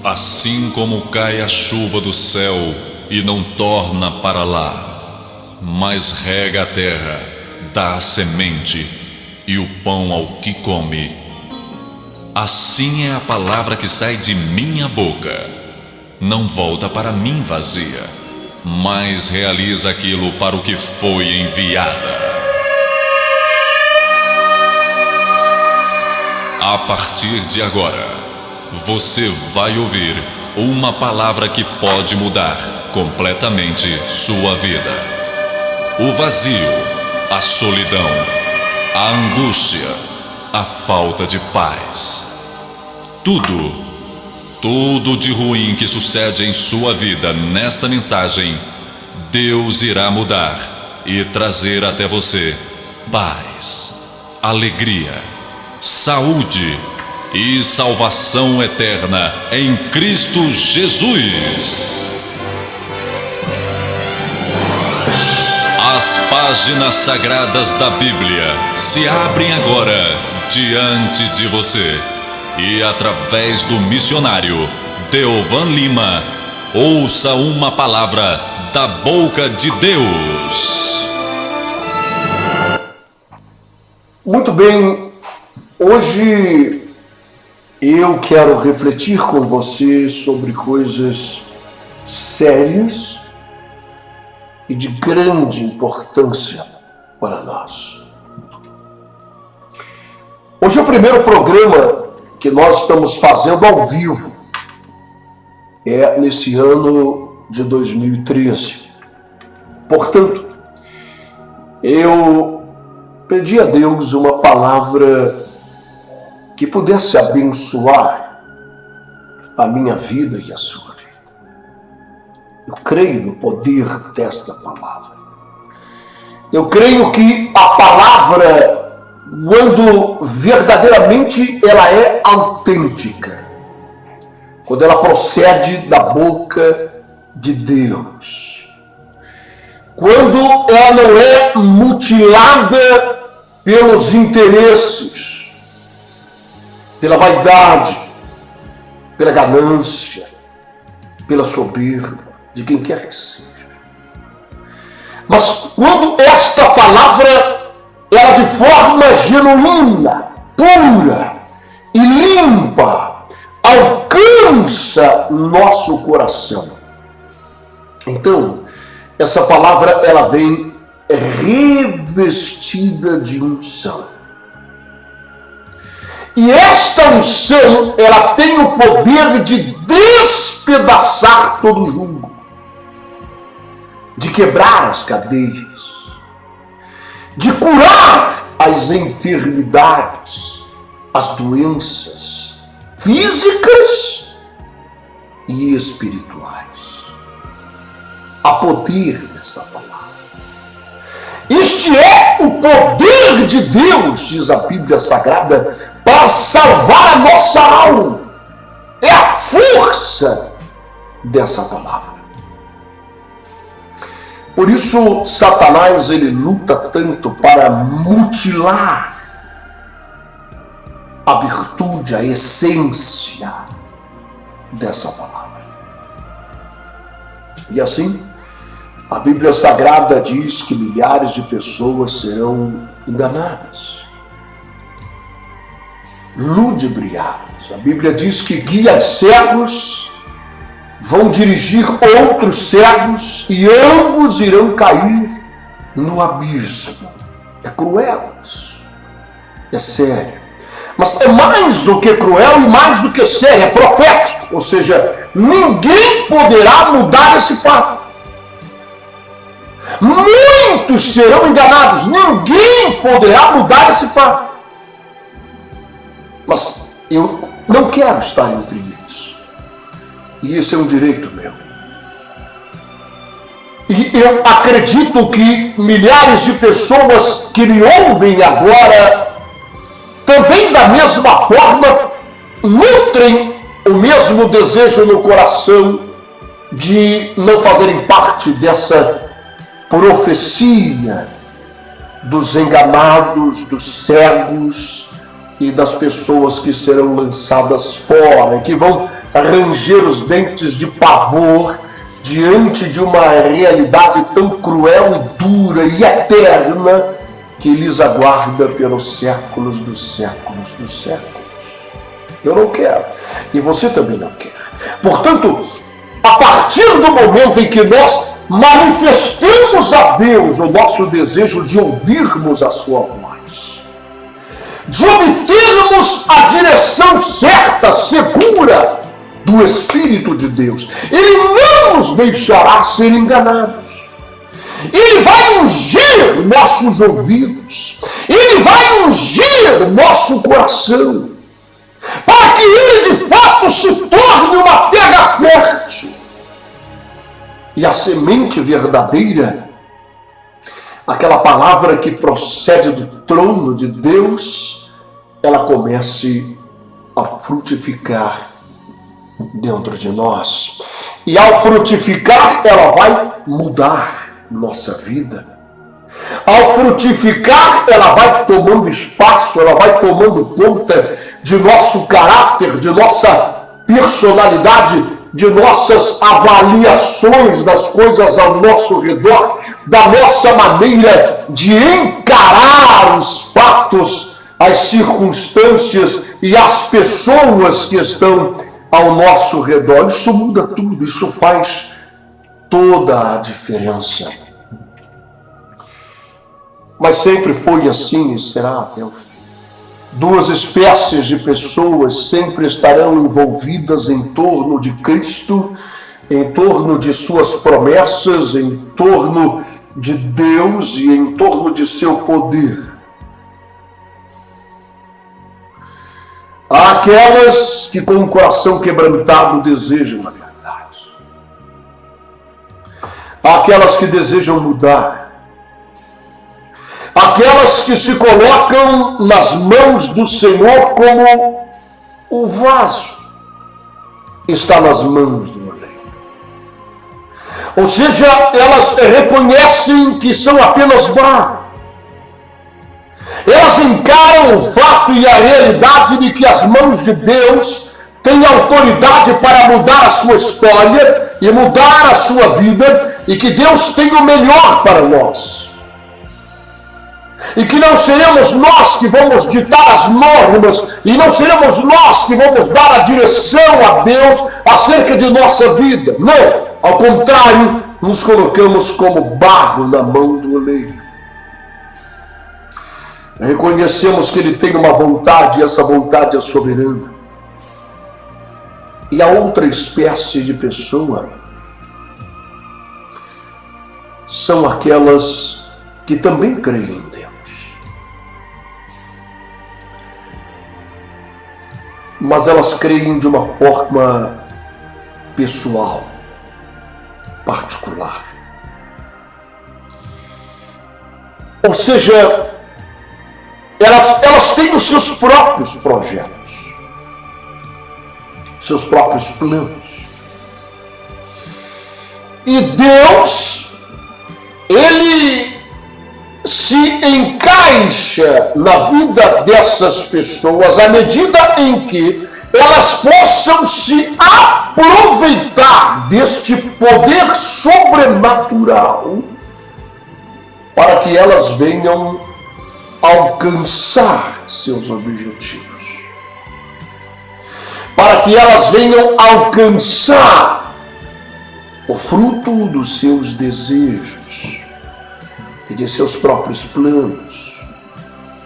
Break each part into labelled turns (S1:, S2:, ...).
S1: Assim como cai a chuva do céu e não torna para lá, mas rega a terra, dá a semente e o pão ao que come, assim é a palavra que sai de minha boca. Não volta para mim vazia, mas realiza aquilo para o que foi enviada. A partir de agora, você vai ouvir uma palavra que pode mudar completamente sua vida. O vazio, a solidão, a angústia, a falta de paz. Tudo de ruim que sucede em sua vida nesta mensagem, Deus irá mudar e trazer até você paz, alegria, saúde e salvação eterna em Cristo Jesus. As páginas sagradas da Bíblia se abrem agora diante de você e através do missionário Deovan Lima, ouça uma palavra da boca de Deus.
S2: Muito bem, hoje eu quero refletir com você sobre coisas sérias e de grande importância para nós. Hoje é o primeiro programa que nós estamos fazendo ao vivo, nesse ano de 2013. Portanto, eu pedi a Deus uma palavra que pudesse abençoar a minha vida e a sua vida. Eu creio no poder desta palavra. Eu creio que a palavra, quando verdadeiramente ela é autêntica, quando ela procede da boca de Deus, quando ela não é mutilada pelos interesses, pela vaidade, pela ganância, pela soberba de quem quer que seja. Mas quando esta palavra, ela de forma genuína, pura e limpa, alcança nosso coração, então essa palavra ela vem revestida de unção. E esta unção, ela tem o poder de despedaçar todo o jugo, de quebrar as cadeias, de curar as enfermidades, as doenças físicas e espirituais. Há poder nessa palavra. Este é o poder de Deus, diz a Bíblia Sagrada, para salvar a nossa alma. É a força dessa palavra. Por isso, Satanás, ele luta tanto para mutilar a virtude, a essência dessa palavra. E assim, a Bíblia Sagrada diz que milhares de pessoas serão enganadas, ludibriadas. A Bíblia diz que guias cegos vão dirigir outros cegos e ambos irão cair no abismo. É cruel isso. É sério. Mas é mais do que cruel e mais do que sério. É profético. Ou seja, ninguém poderá mudar esse fato. Muitos serão enganados. Ninguém poderá mudar esse fato. Mas eu não quero estar entre eles. E isso é um direito meu. E eu acredito que milhares de pessoas que me ouvem agora também da mesma forma nutrem o mesmo desejo no coração de não fazerem parte dessa profecia dos enganados, dos cegos e das pessoas que serão lançadas fora, que vão ranger os dentes de pavor diante de uma realidade tão cruel e dura e eterna que lhes aguarda pelos séculos dos séculos dos séculos. Eu não quero, e você também não quer. Portanto, a partir do momento em que nós manifestamos a Deus o nosso desejo de ouvirmos a sua voz, de obtermos a direção certa, segura do Espírito de Deus, Ele não nos deixará ser enganados. Ele vai ungir nossos ouvidos, Ele vai ungir nosso coração, para que ele de fato se torne uma terra fértil. E a semente verdadeira, aquela palavra que procede do trono de Deus, ela comece a frutificar dentro de nós. E ao frutificar, ela vai mudar nossa vida. Ao frutificar, ela vai tomando espaço, ela vai tomando conta de nosso caráter, de nossa personalidade, de nossas avaliações das coisas ao nosso redor, da nossa maneira de encarar os fatos, as circunstâncias e as pessoas que estão ao nosso redor. Isso muda tudo, isso faz toda a diferença. Mas sempre foi assim e será até o fim. Duas espécies de pessoas sempre estarão envolvidas em torno de Cristo, em torno de suas promessas, em torno de Deus e em torno de seu poder. Há aquelas que com o coração quebrantado desejam a verdade. Há aquelas que desejam mudar. Aquelas que se colocam nas mãos do Senhor como o vaso está nas mãos do oleiro. Ou seja, elas reconhecem que são apenas barro. Elas encaram o fato e a realidade de que as mãos de Deus têm autoridade para mudar a sua história e mudar a sua vida, e que Deus tem o melhor para nós. E que não seremos nós que vamos ditar as normas, e não seremos nós que vamos dar a direção a Deus acerca de nossa vida. Não, ao contrário, nos colocamos como barro na mão do oleiro. Reconhecemos que Ele tem uma vontade, e essa vontade é soberana. E a outra espécie de pessoa são aquelas que também creem em Deus, mas elas creem de uma forma pessoal, particular. Ou seja, elas têm os seus próprios projetos, seus próprios planos. E Deus, Ele se encaixa na vida dessas pessoas à medida em que elas possam se aproveitar deste poder sobrenatural para que elas venham alcançar seus objetivos, para que elas venham alcançar o fruto dos seus desejos e de seus próprios planos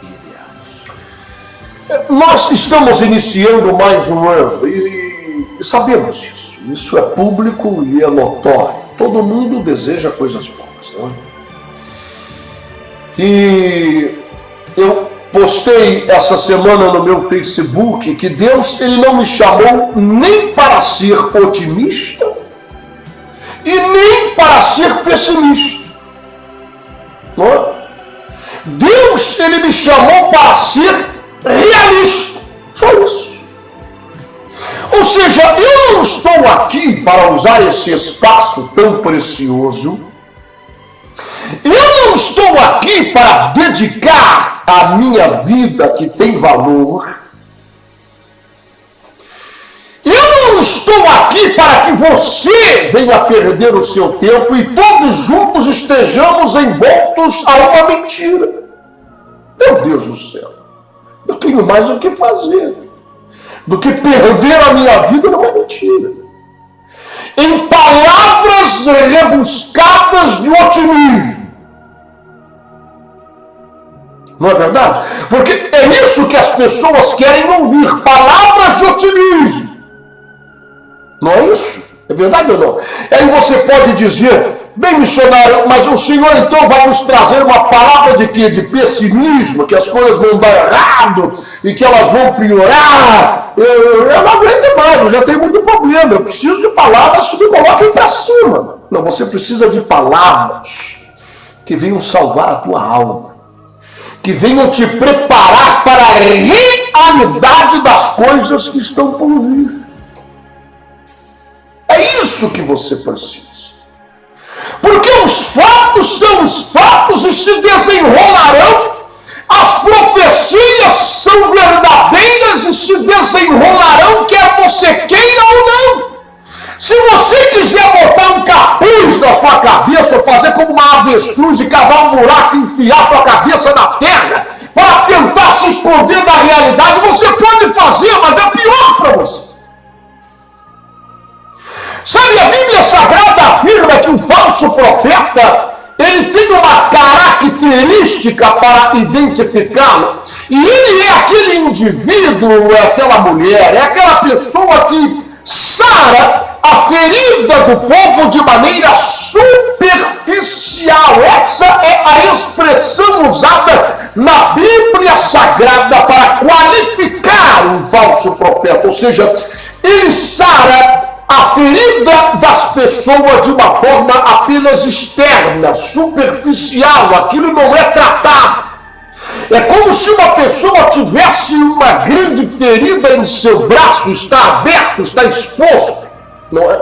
S2: e ideais. Nós estamos iniciando mais um ano e sabemos disso. Isso é público e é notório. Todo mundo deseja coisas boas, não é? E eu postei essa semana no meu Facebook que Deus, Ele não me chamou nem para ser otimista e nem para ser pessimista. Não é? Deus, Ele me chamou para ser realista. Só isso. Ou seja, eu não estou aqui para usar esse espaço tão precioso. Eu não estou aqui para dedicar a minha vida que tem valor. Eu não estou aqui para que você venha perder o seu tempo e todos juntos estejamos envoltos a uma mentira. Meu Deus do céu, eu tenho mais o que fazer do que perder a minha vida numa mentira. Em palavras rebuscadas de otimismo. Não é verdade? Porque é isso que as pessoas querem ouvir, palavras de otimismo. Não é isso? É verdade ou não? Aí você pode dizer, bem, missionário, mas o senhor então vai nos trazer uma palavra de quê? De pessimismo, que as coisas vão dar errado e que elas vão piorar. Eu não aguento mais, eu já tenho muito problema. Eu preciso de palavras que me coloquem para cima. Não, você precisa de palavras que venham salvar a tua alma, que venham te preparar para a realidade das coisas que estão por vir. É isso que você precisa. Porque os fatos são os fatos e se desenrolarão. As profecias são verdadeiras e se desenrolarão, quer você queira ou não. Se você quiser botar um capuz na sua cabeça, ou fazer como uma avestruz e cavar um buraco e enfiar a sua cabeça na terra para tentar se esconder da realidade, você pode fazer, mas é pior para você. Sabe, a Bíblia Sagrada afirma que o falso profeta, ele tem uma característica para identificá-lo. E ele é aquele indivíduo, é aquela mulher, é aquela pessoa que sara a ferida do povo de maneira superficial. Essa é a expressão usada na Bíblia Sagrada para qualificar um falso profeta. Ou seja, ele sara a ferida das pessoas de uma forma apenas externa, superficial. Aquilo não é tratado. É como se uma pessoa tivesse uma grande ferida em seu braço, está aberto, está exposto, não é?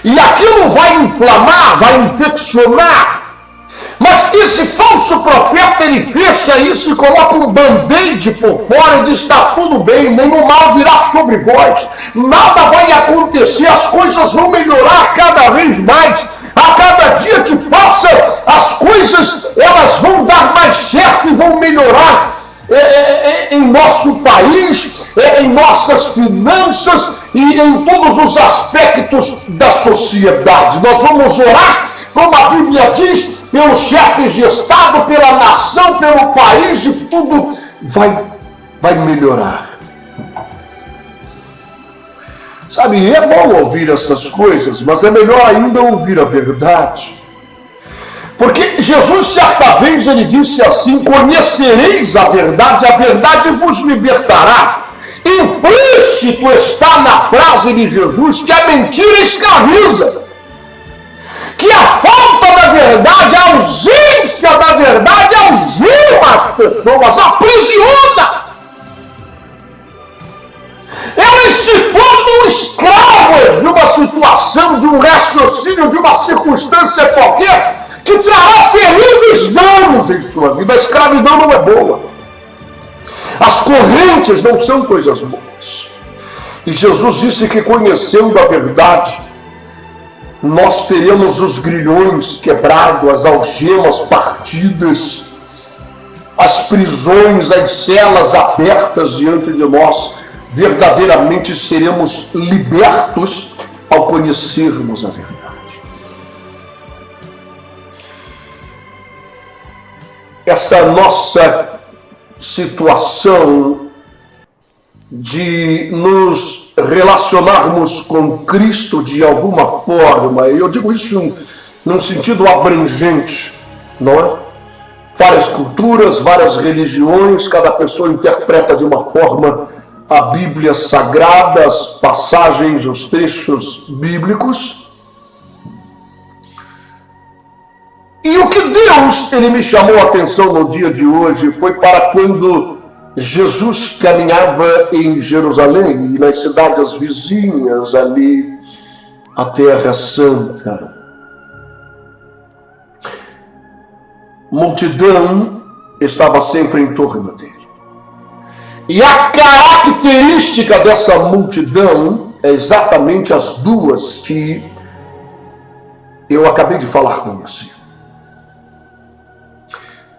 S2: E aquilo vai inflamar, vai infeccionar. Mas esse falso profeta, ele fecha isso e coloca um band-aid por fora e diz, está tudo bem, nenhum mal virá sobre vós, nada vai acontecer, as coisas vão melhorar cada vez mais, a cada dia que passa, as coisas, elas vão dar mais certo e vão melhorar em nosso país, em nossas finanças e em todos os aspectos da sociedade. Nós vamos orar, como a Bíblia diz, pelos chefes de Estado, pela nação, pelo país, e tudo vai melhorar. Sabe, é bom ouvir essas coisas, mas é melhor ainda ouvir a verdade. Porque Jesus, certa vez, ele disse assim, conhecereis a verdade vos libertará. Implícito está na frase de Jesus que a mentira escraviza. Que a falta da verdade, a ausência da verdade algema as pessoas, aprisiona. Elas se tornam escravas de uma situação, de um raciocínio, de uma circunstância qualquer que trará terríveis danos em sua vida. A escravidão não é boa. As correntes não são coisas boas. E Jesus disse que conhecendo a verdade, nós teremos os grilhões quebrados, as algemas partidas, as prisões, as celas abertas diante de nós. Verdadeiramente seremos libertos ao conhecermos a verdade. Essa nossa situação de nos relacionarmos com Cristo de alguma forma, e eu digo isso num sentido abrangente, não é? Várias culturas, várias religiões, cada pessoa interpreta de uma forma a Bíblia Sagrada, as passagens, os trechos bíblicos. E o que Deus, ele me chamou a atenção no dia de hoje foi para quando Jesus caminhava em Jerusalém e nas cidades vizinhas ali, a Terra Santa. Multidão estava sempre em torno dele. E a característica dessa multidão é exatamente as duas que eu acabei de falar com você.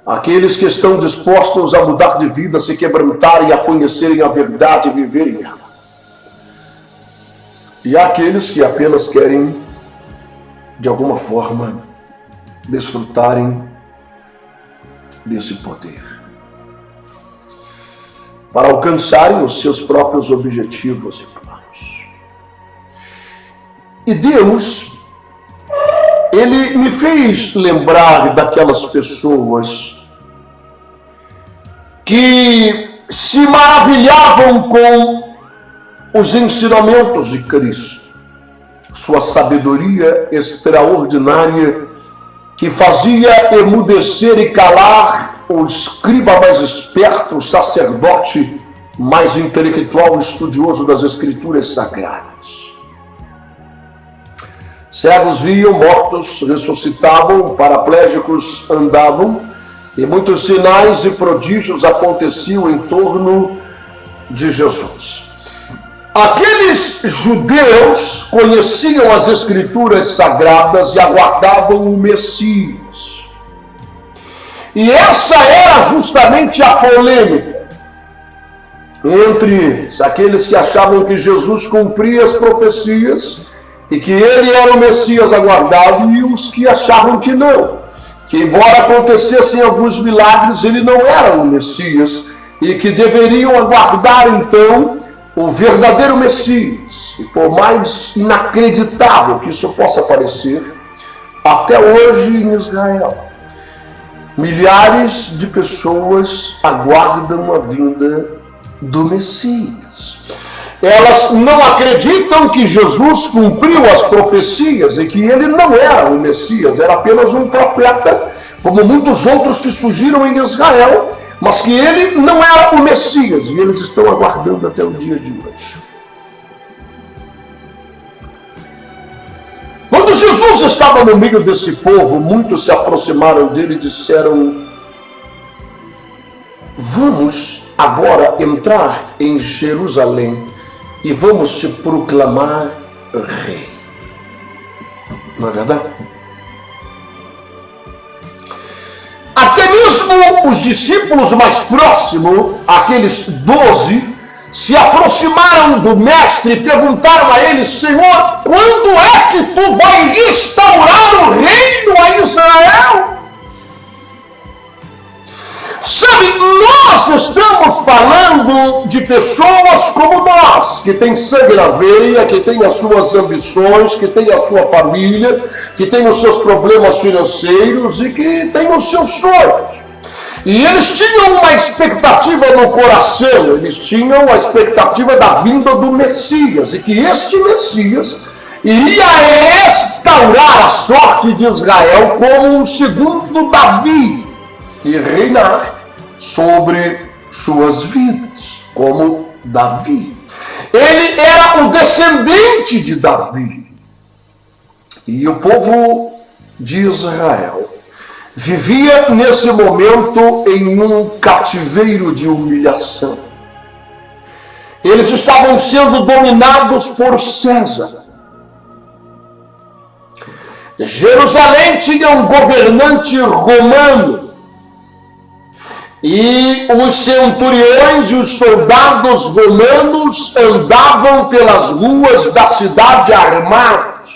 S2: Aqueles que estão dispostos a mudar de vida, se quebrantarem, a conhecerem a verdade e viverem ela. E há aqueles que apenas querem, de alguma forma, desfrutarem desse poder, para alcançarem os seus próprios objetivos e planos. E Deus, Ele me fez lembrar daquelas pessoas que se maravilhavam com os ensinamentos de Cristo, sua sabedoria extraordinária que fazia emudecer e calar o escriba mais esperto, o sacerdote mais intelectual, estudioso das Escrituras Sagradas. Cegos viam, mortos ressuscitavam, paraplégicos andavam, e muitos sinais e prodígios aconteciam em torno de Jesus. Aqueles judeus conheciam as Escrituras Sagradas e aguardavam o Messias. E essa era justamente a polêmica entre aqueles que achavam que Jesus cumpria as profecias e que ele era o Messias aguardado, e os que achavam que não, que embora acontecessem alguns milagres, ele não era o Messias e que deveriam aguardar então o verdadeiro Messias. E por mais inacreditável que isso possa parecer, até hoje em Israel, milhares de pessoas aguardam a vinda do Messias. Elas não acreditam que Jesus cumpriu as profecias e que ele não era o Messias, era apenas um profeta, como muitos outros que surgiram em Israel, mas que ele não era o Messias, e eles estão aguardando até o dia de hoje. Quando Jesus estava no meio desse povo, muitos se aproximaram dele e disseram: vamos agora entrar em Jerusalém e vamos te proclamar rei. Não é verdade? Até mesmo os discípulos mais próximos, aqueles 12, se aproximaram do mestre e perguntaram a ele: Senhor, quando é que tu vai instaurar o reino a Israel? Sabe, nós estamos falando de pessoas como nós, que têm sangue na veia, que têm as suas ambições, que têm a sua família, que têm os seus problemas financeiros e que têm os seus sonhos. E eles tinham uma expectativa no coração, eles tinham a expectativa da vinda do Messias, e que este Messias iria restaurar a sorte de Israel como um segundo Davi e reinar sobre suas vidas, como Davi. Ele era o descendente de Davi. E o povo de Israel vivia nesse momento em um cativeiro de humilhação. Eles estavam sendo dominados por César. Jerusalém tinha um governante romano. E os centuriões e os soldados romanos andavam pelas ruas da cidade armados.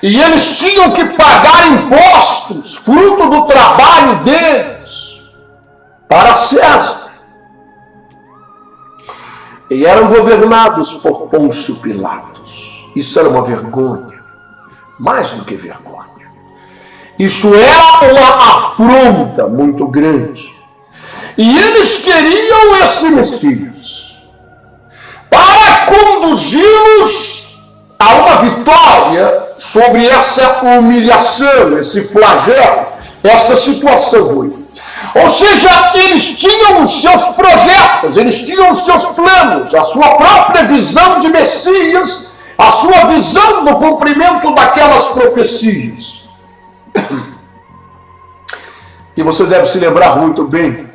S2: E eles tinham que pagar impostos, fruto do trabalho deles, para César. E eram governados por Pôncio Pilatos. Isso era uma vergonha, mais do que vergonha. Isso era uma afronta muito grande. E eles queriam esse Messias para conduzi-los a uma vitória sobre essa humilhação, esse flagelo, essa situação ruim. Ou seja, eles tinham os seus projetos, eles tinham os seus planos, a sua própria visão de Messias, a sua visão do cumprimento daquelas profecias. E você deve se lembrar muito bem.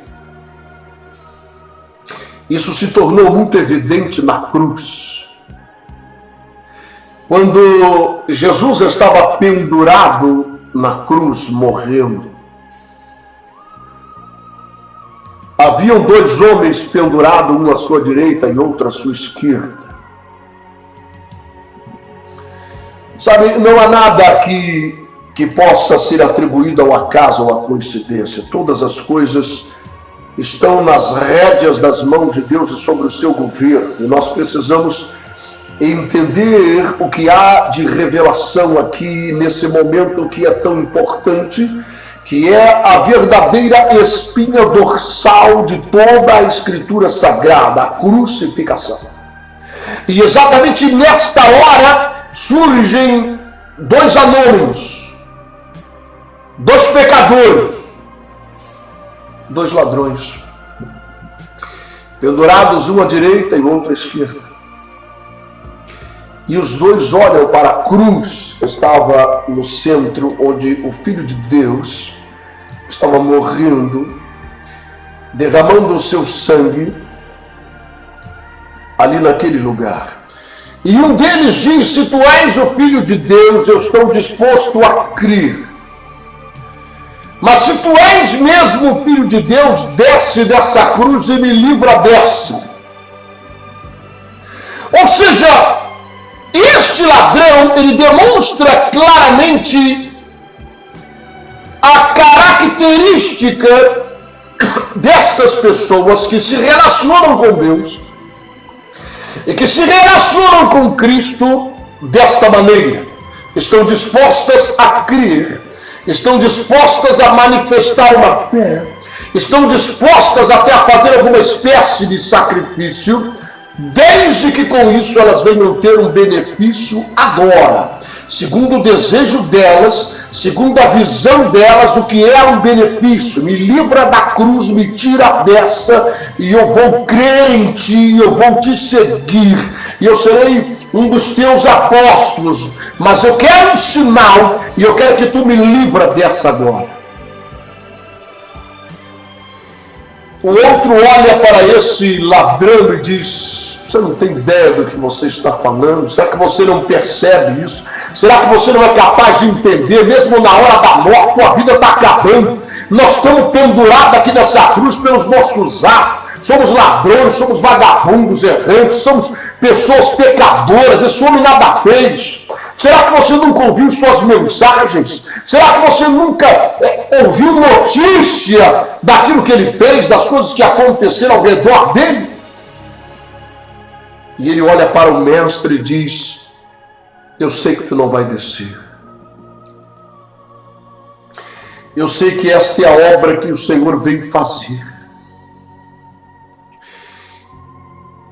S2: Isso se tornou muito evidente na cruz. Quando Jesus estava pendurado na cruz, morrendo, haviam dois homens pendurados, um à sua direita e outro à sua esquerda. Sabe, não há nada aqui que possa ser atribuído ao acaso ou à coincidência. Todas as coisas estão nas rédeas das mãos de Deus e sobre o seu governo. E nós precisamos entender o que há de revelação aqui nesse momento que é tão importante, que é a verdadeira espinha dorsal de toda a Escritura Sagrada, a crucificação. E exatamente nesta hora surgem dois anônimos, dois pecadores, dois ladrões, pendurados um à direita e outro à esquerda. E os dois olham para a cruz que estava no centro, onde o Filho de Deus estava morrendo, derramando o seu sangue ali naquele lugar. E um deles diz: se tu és o Filho de Deus, eu estou disposto a crer. Mas se tu és mesmo o Filho de Deus, desce dessa cruz e me livra dessa. Ou seja, este ladrão, ele demonstra claramente a característica destas pessoas que se relacionam com Deus e que se relacionam com Cristo desta maneira. Estão dispostas a crer, estão dispostas a manifestar uma fé, estão dispostas até a fazer alguma espécie de sacrifício, desde que com isso elas venham ter um benefício agora, segundo o desejo delas, segundo a visão delas, o que é um benefício. Me livra da cruz, me tira dessa, e eu vou crer em ti, eu vou te seguir, e eu serei um dos teus apóstolos, mas eu quero um sinal, e eu quero que tu me livra dessa agora. O outro olha para esse ladrão e diz: você não tem ideia do que você está falando? Será que você não percebe isso? Será que você não é capaz de entender? Mesmo na hora da morte, tua vida está acabando. Nós estamos pendurados aqui nessa cruz pelos nossos atos. Somos ladrões, somos vagabundos, errantes, somos pessoas pecadoras. Esse homem nada fez. Será que você nunca ouviu suas mensagens? Será que você nunca ouviu notícia daquilo que ele fez, das coisas que aconteceram ao redor dele? E ele olha para o mestre e diz: eu sei que tu não vai descer. Eu sei que esta é a obra que o Senhor veio fazer.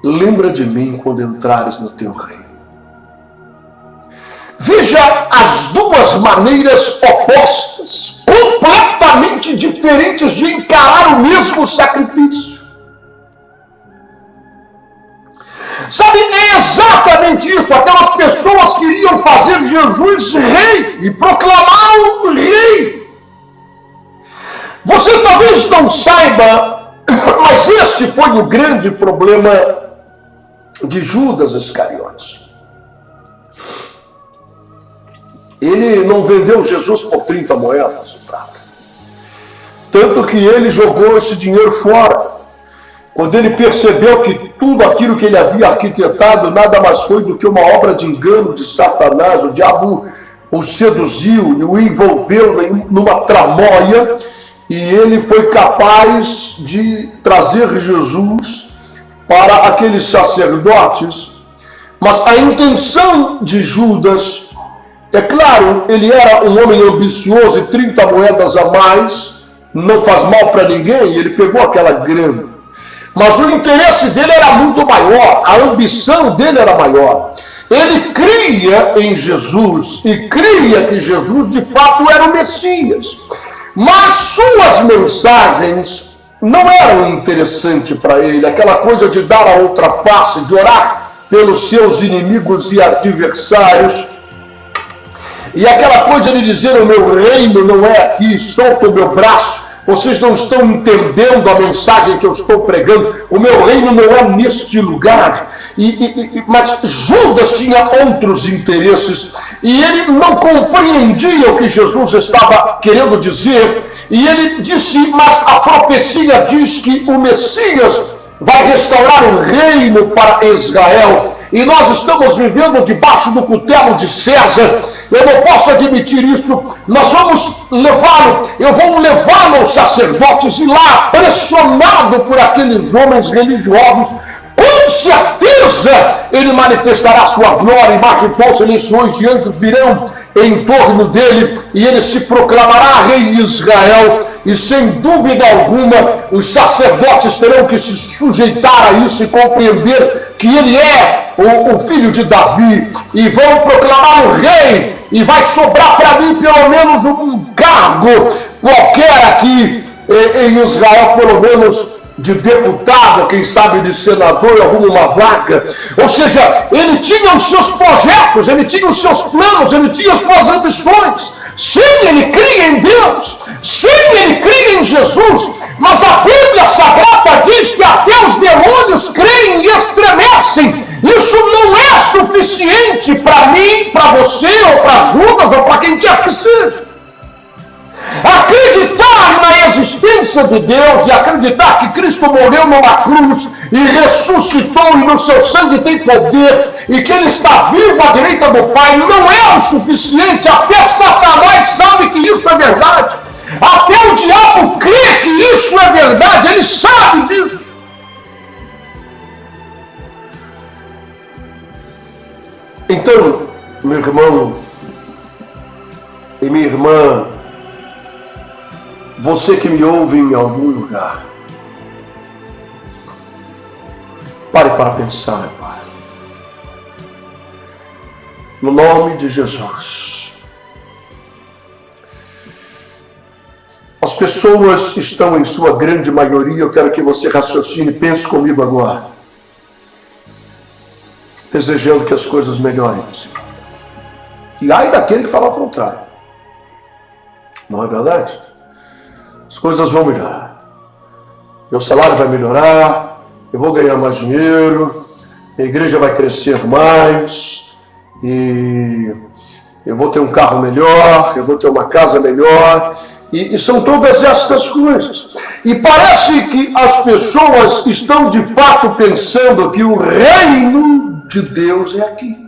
S2: Lembra de mim quando entrares no teu reino. Veja as duas maneiras opostas, completamente diferentes de encarar o mesmo sacrifício. Sabe, é exatamente isso. Aquelas pessoas queriam fazer Jesus rei e proclamá-lo rei. Você talvez não saiba, mas este foi o grande problema de Judas Iscariotes. Ele não vendeu Jesus por 30 moedas de prata. Tanto que ele jogou esse dinheiro fora. Quando ele percebeu que tudo aquilo que ele havia arquitetado nada mais foi do que uma obra de engano de Satanás, o diabo o seduziu e o envolveu numa tramóia, e ele foi capaz de trazer Jesus para aqueles sacerdotes. Mas a intenção de Judas, é claro, ele era um homem ambicioso, e 30 moedas a mais não faz mal para ninguém, e ele pegou aquela grana. Mas o interesse dele era muito maior, a ambição dele era maior. Ele cria em Jesus e cria que Jesus de fato era o Messias. Mas suas mensagens não eram interessantes para ele. Aquela coisa de dar a outra face, de orar pelos seus inimigos e adversários. E aquela coisa de dizer: o meu reino não é aqui, solta o meu braço, Vocês não estão entendendo a mensagem que eu estou pregando. O meu reino não é neste lugar. Mas Judas tinha outros interesses. E ele não compreendia o que Jesus estava querendo dizer. E ele disse, mas a profecia diz que o Messias vai restaurar o reino para Israel. E nós estamos vivendo debaixo do cutelo de César. Eu não posso admitir isso. Nós vamos levá-lo, eu vou levá-lo aos sacerdotes e lá, pressionado por aqueles homens religiosos, com certeza ele manifestará sua glória, e mais de 12 legiões de anjos virão em torno dele, e ele se proclamará rei de Israel, e sem dúvida alguma os sacerdotes terão que se sujeitar a isso e compreender que ele é o filho de Davi, e vão proclamar o rei, e vai sobrar para mim pelo menos um cargo qualquer aqui em Israel, pelo menos de deputado, quem sabe de senador, arruma uma vaga. Ou seja, ele tinha os seus projetos, ele tinha os seus planos, ele tinha as suas ambições. Sim, ele cria em Deus, sim, ele cria em Jesus, mas a Bíblia Sagrada diz que até os demônios creem e estremecem. Isso não é suficiente para mim, para você, ou para Judas, ou para quem quer que seja. Acreditar na existência de Deus e acreditar que Cristo morreu numa cruz e ressuscitou e no seu sangue tem poder e que ele está vivo à direita do Pai não é o suficiente. Até Satanás sabe que isso é verdade. Até o diabo crê que isso é verdade. Ele sabe disso. Então, meu irmão e minha irmã, você que me ouve em algum lugar, pare para pensar, Pai. No nome de Jesus. As pessoas estão em sua grande maioria, eu quero que você raciocine, pense comigo agora, desejando que as coisas melhorem. E ai daquele que fala o contrário. Não é verdade? As coisas vão melhorar. Meu salário vai melhorar, eu vou ganhar mais dinheiro, a igreja vai crescer mais, e eu vou ter um carro melhor, eu vou ter uma casa melhor, e são todas estas coisas. E parece que as pessoas estão de fato pensando que o reino de Deus é aqui.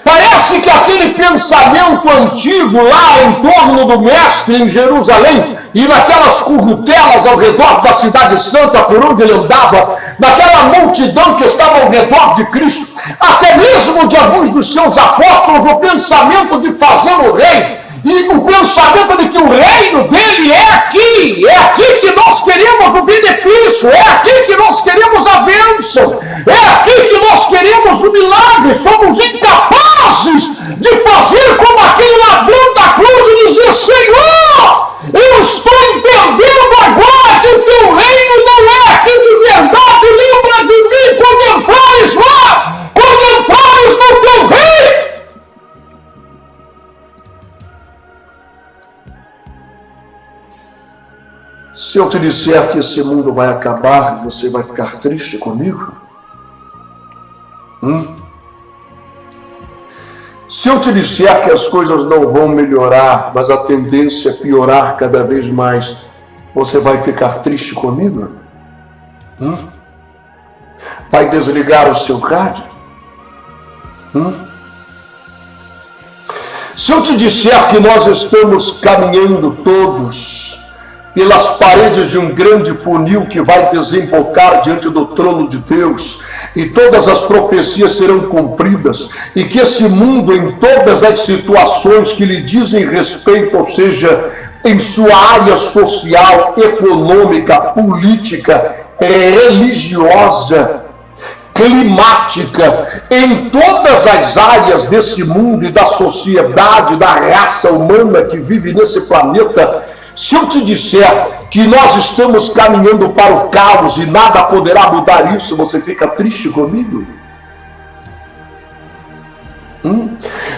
S2: Parece que aquele pensamento antigo lá em torno do mestre em Jerusalém e naquelas currutelas ao redor da cidade santa por onde ele andava, naquela multidão que estava ao redor de Cristo, até mesmo de alguns dos seus apóstolos, o pensamento de fazer o rei e o pensamento de que o reino dele é aqui que nós queremos o benefício, é aqui que nós queremos a bênção, é aqui que nós queremos o milagre. Somos incapazes de fazer como aquele ladrão da cruz e dizer: Senhor, eu estou entendendo agora que o teu reino não é aqui de verdade, lembra de mim quando entrares lá, quando entrares no teu reino. Se eu te disser que esse mundo vai acabar, você vai ficar triste comigo? Se eu te disser que as coisas não vão melhorar, mas a tendência é piorar cada vez mais, você vai ficar triste comigo? Vai desligar o seu rádio? Se eu te disser que nós estamos caminhando todos pelas paredes de um grande funil que vai desembocar diante do trono de Deus, e todas as profecias serão cumpridas, e que esse mundo, em todas as situações que lhe dizem respeito, ou seja, em sua área social, econômica, política, religiosa, climática, em todas as áreas desse mundo e da sociedade, da raça humana que vive nesse planeta, se eu te disser que nós estamos caminhando para o caos e nada poderá mudar isso, você fica triste comigo?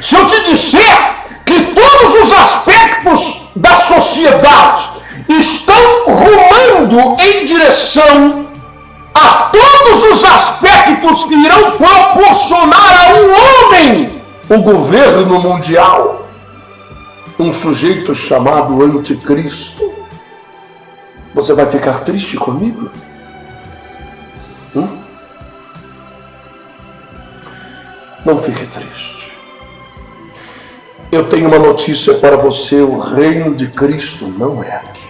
S2: Se eu te disser que todos os aspectos da sociedade estão rumando em direção a todos os aspectos que irão proporcionar a um homem o governo mundial, um sujeito chamado Anticristo. Você vai ficar triste comigo? Não fique triste. Eu tenho uma notícia para você: o reino de Cristo não é aqui.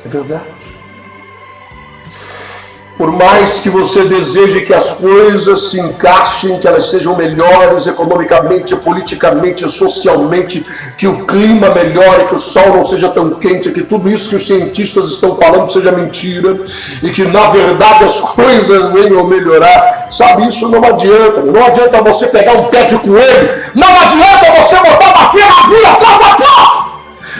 S2: É verdade. Por mais que você deseje que as coisas se encaixem, que elas sejam melhores economicamente, politicamente, socialmente, que o clima melhore, que o sol não seja tão quente, que tudo isso que os cientistas estão falando seja mentira, e que na verdade as coisas venham a melhorar, sabe, isso não adianta. Não adianta você pegar um pé de coelho, não adianta você botar uma ferradura casa a porta,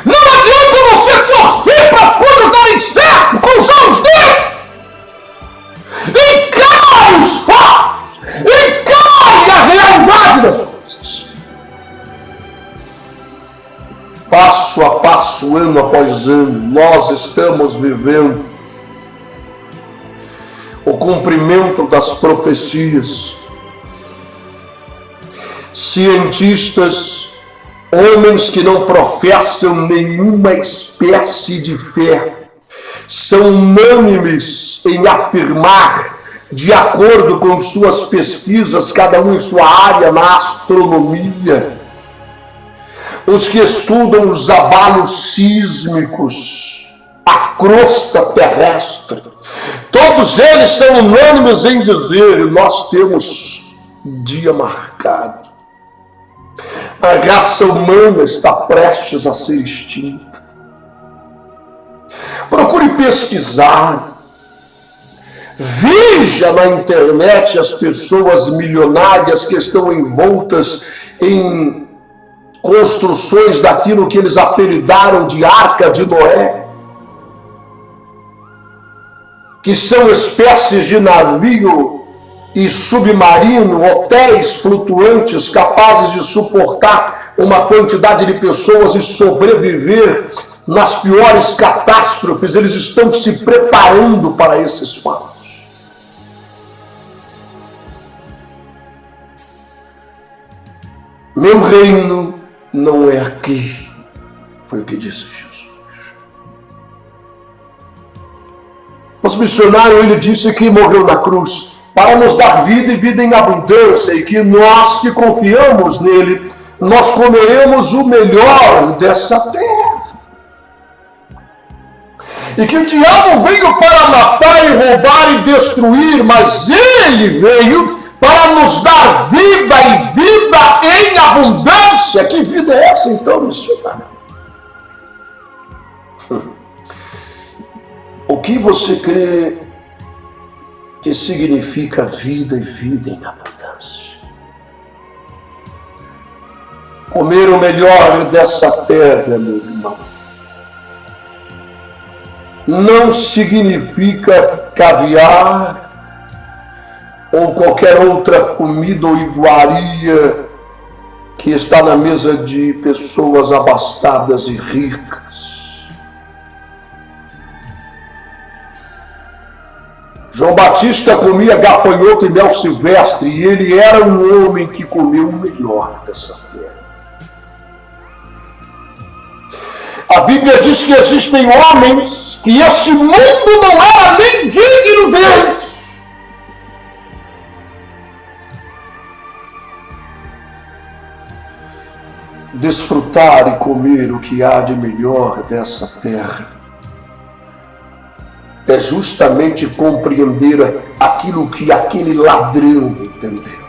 S2: não adianta você torcer para as coisas darem certo, cruzar os dedos. Encare os fatos, encare a realidade das coisas. Passo a passo, ano após ano, nós estamos vivendo o cumprimento das profecias. Cientistas, homens que não professam nenhuma espécie de fé, são unânimes em afirmar, de acordo com suas pesquisas, cada um em sua área, na astronomia, os que estudam os abalos sísmicos, a crosta terrestre, todos eles são unânimes em dizer: nós temos dia marcado. A raça humana está prestes a ser extinta. Procure pesquisar, veja na internet as pessoas milionárias que estão envoltas em construções daquilo que eles apelidaram de Arca de Noé, que são espécies de navio e submarino, hotéis flutuantes capazes de suportar uma quantidade de pessoas e sobreviver nas piores catástrofes. Eles estão se preparando para esses fatos. Meu reino não é aqui, foi o que disse Jesus. Nosso missionário, ele disse que morreu na cruz para nos dar vida e vida em abundância, e que nós que confiamos nele, nós comeremos o melhor dessa terra. E que o diabo veio para matar e roubar e destruir, mas ele veio para nos dar vida e vida em abundância. Que vida é essa então, missionário? O que você crê que significa vida e vida em abundância? Comer o melhor dessa terra, meu irmão, não significa caviar ou qualquer outra comida ou iguaria que está na mesa de pessoas abastadas e ricas. João Batista comia gafanhoto e mel silvestre, e ele era um homem que comeu o melhor dessa terra. A Bíblia diz que existem homens que este mundo não era nem digno deles. Desfrutar e comer o que há de melhor dessa terra é justamente compreender aquilo que aquele ladrão entendeu.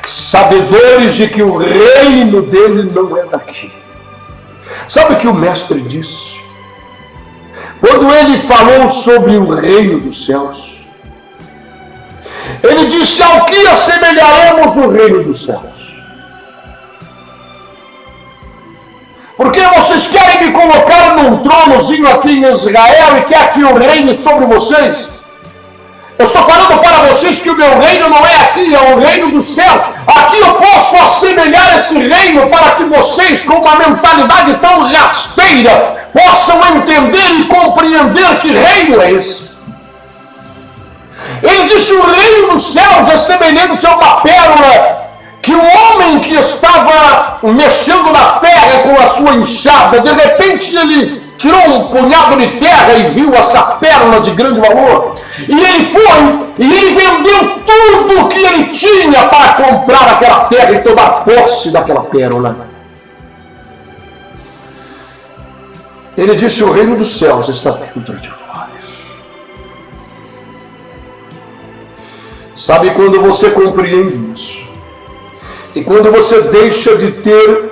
S2: Sabedores de que o reino dele não é daqui. Sabe o que o mestre disse? Quando ele falou sobre o reino dos céus, ele disse: ao que assemelharemos o reino dos céus? Porque vocês querem me colocar num tronozinho aqui em Israel e quer que eu reine sobre vocês? Eu estou falando para você vocês que o meu reino não é aqui, é o reino dos céus. Aqui eu posso assemelhar esse reino para que vocês, com uma mentalidade tão rasteira, possam entender e compreender que reino é esse. Ele disse: o reino dos céus é semelhante a uma pérola que o homem que estava mexendo na terra com a sua enxada, de repente ele tirou um punhado de terra e viu essa pérola de grande valor. E ele foi e ele vendeu tudo o que ele tinha para comprar aquela terra e tomar posse daquela pérola. Ele disse: o reino dos céus está dentro de vós. Sabe quando você compreende isso? E quando você deixa de ter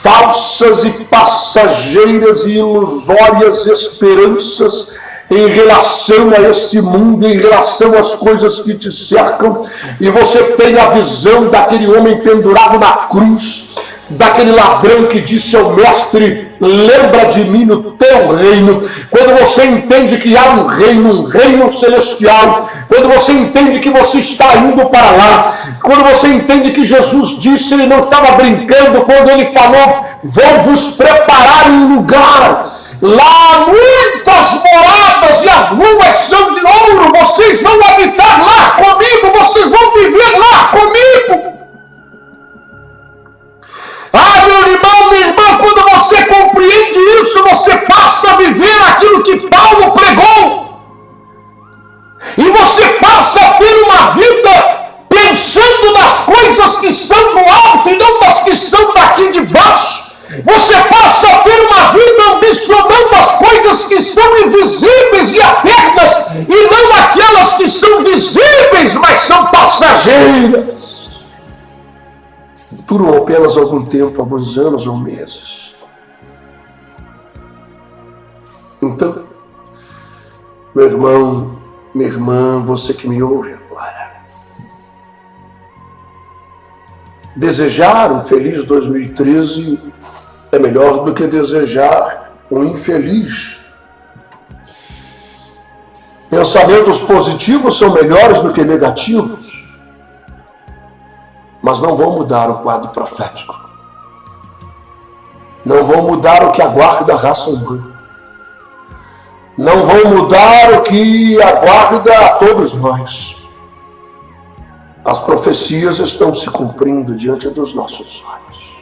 S2: falsas e passageiras e ilusórias esperanças em relação a esse mundo, em relação às coisas que te cercam, e você tem a visão daquele homem pendurado na cruz, daquele ladrão que disse ao mestre: lembra de mim no teu reino. Quando você entende que há um reino celestial, quando você entende que você está indo para lá, quando você entende que Jesus disse, ele não estava brincando quando ele falou: vou vos preparar um lugar, lá há muitas moradas e as ruas são de ouro, vocês vão habitar lá comigo, vocês vão viver lá comigo. Ah, meu irmão, minha irmã, quando você compreende isso, você passa a viver aquilo que Paulo pregou. E você passa a ter uma vida pensando nas coisas que são do alto e não nas que são daqui de baixo. Você passa a ter uma vida ambicionando as coisas que são invisíveis e eternas, e não aquelas que são visíveis, mas são passageiras. Duram apenas algum tempo, alguns anos ou meses. Então, meu irmão, minha irmã, você que me ouve agora, desejar um feliz 2013 é melhor do que desejar um infeliz. Pensamentos positivos são melhores do que negativos, mas não vão mudar o quadro profético. Não vão mudar o que aguarda a raça humana. Não vão mudar o que aguarda a todos nós. As profecias estão se cumprindo diante dos nossos olhos,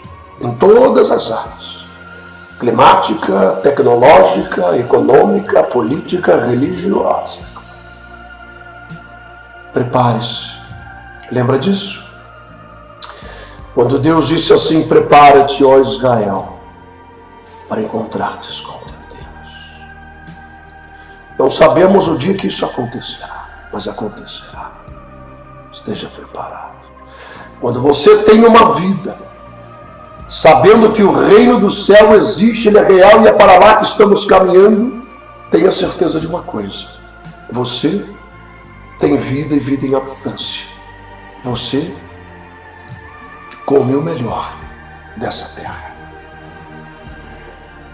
S2: em todas as áreas: climática, tecnológica, econômica, política, religiosa. Prepare-se. Lembra disso? Quando Deus disse assim: prepara-te, ó Israel, para encontrar-te com Deus. Não sabemos o dia que isso acontecerá, mas acontecerá. Esteja preparado. Quando você tem uma vida, sabendo que o reino do céu existe, ele é real e é para lá que estamos caminhando, tenha certeza de uma coisa: você tem vida e vida em abundância. Você come o melhor dessa terra.